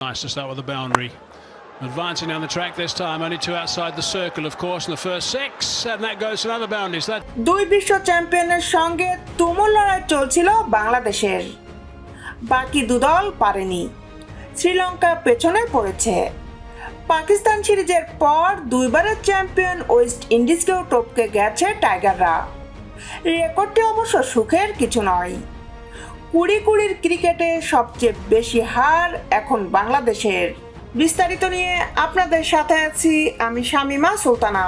Nice to start with the boundary. Advancing down the track this time, only two outside the circle, of course, in the first six, and that goes to another boundaries. দুই বিশ্ব চ্যাম্পিয়নের সঙ্গে তুমুল লড়াই চলছিল বাংলাদেশের। বাকি দুদল পারেনি, শ্রীলঙ্কা পেছনে পড়েছে। পাকিস্তান সিরিজের পর দুইবারের চ্যাম্পিয়ন ওয়েস্ট ইন্ডিজকেও টপকে গেছে টাইগাররা। রেকর্ডটি অবশ্য সুখের কিছু নয়। 20-20 ক্রিকেটে সবচেয়ে বেশি হার এখন বাংলাদেশের। বিস্তারিত নিয়ে আপনাদের সাথে আছি আমি শামিমা সুলতানা।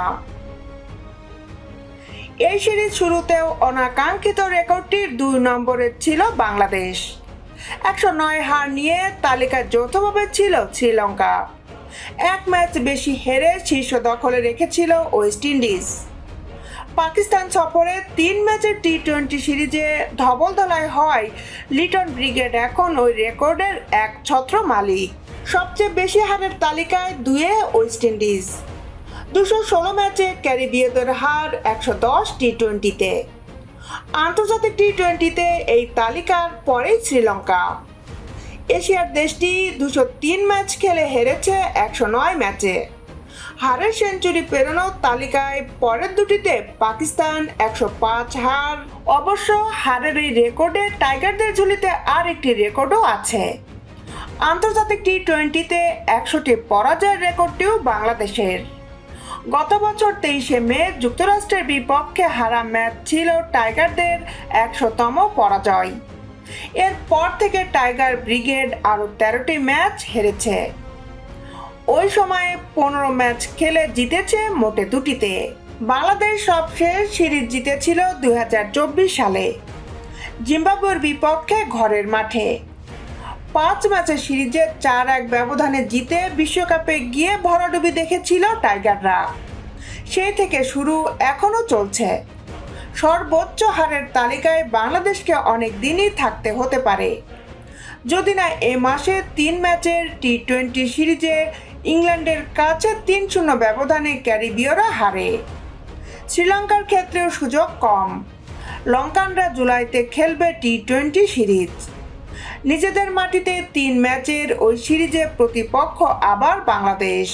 এই সিরিজ শুরুতেও অনাকাঙ্ক্ষিত রেকর্ডটির 2 নম্বরে ছিল বাংলাদেশ। 109 হার নিয়ে তালিকায় যৌথভাবে ছিল শ্রীলঙ্কা। 1 ম্যাচ বেশি হেরে শীর্ষ দখলে রেখেছিল ওয়েস্ট ইন্ডিজ। পাকিস্তান সফরে 3 ম্যাচের টি-20 সিরিজে ধবলধোলাই হয় লিটন ব্রিগেড এখন ওই রেকর্ডের একছত্র মালিক। সবচেয়ে বেশি হারের তালিকায় 2-এ ওয়েস্ট ইন্ডিজ। 216 ম্যাচে ক্যারিবীয়দের হার 110 টি-20-তে। আন্তর্জাতিক টি-20-তে এই তালিকার পরেই শ্রীলঙ্কা। এশিয়ার দেশটি 203 ম্যাচ খেলে হেরেছে 109 ম্যাচে। হারের সেঞ্চুরি পেরোনো তালিকায় পরের দুটিতে পাকিস্তান 105 হার। অবশ্য হারের এই রেকর্ডে টাইগারদের ঝুলিতে আর একটি রেকর্ডও আছে। আন্তর্জাতিক টি-20-তে 100টি পরাজয়ের রেকর্ডটিও বাংলাদেশের। গত বছর 23শে মে যুক্তরাষ্ট্রের বিপক্ষে হারা ম্যাচ ছিল টাইগারদের 100তম পরাজয়। এরপর থেকে টাইগার ব্রিগেড আরও 13টি ম্যাচ হেরেছে। ওই সময়ে 15 ম্যাচ খেলে জিতেছে মোটে 2টিতে। বাংলাদেশ সবশেষ সিরিজ জিতেছিল 2024 সালে জিম্বাবুয়ের বিপক্ষে ঘরের মাঠে। 5 ম্যাচের সিরিজে 4-1 ব্যবধানে জিতে বিশ্বকাপে গিয়ে ভরাডুবি দেখেছিল টাইগাররা। সেই থেকে শুরু এখনও চলছে। সর্বোচ্চ হারের তালিকায় বাংলাদেশকে অনেক দিনই থাকতে হতে পারে, যদি না এ মাসে 3 ম্যাচের টি-20 সিরিজে ইংল্যান্ডের কাছে 3-0 ব্যবধানে ক্যারিবীয়রা হারে। শ্রীলঙ্কার ক্ষেত্রেও সুযোগ কম। লঙ্কানরা জুলাইতে খেলবে টি-20 সিরিজ। নিজেদের মাটিতে 3 ম্যাচের ওই সিরিজে প্রতিপক্ষ আবার বাংলাদেশ।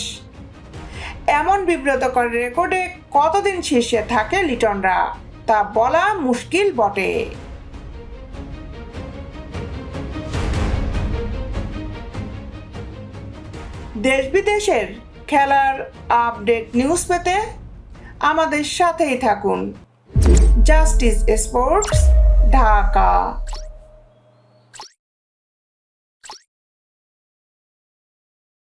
এমন বিব্রতকর রেকর্ডে কতদিন শীর্ষে থাকে লিটনরা তা বলা মুশকিল বটে। দেশ বিদেশের খেলার আপডেট নিউজ পেতে আমাদের সাথেই থাকুন। Justice sports, Dhaka.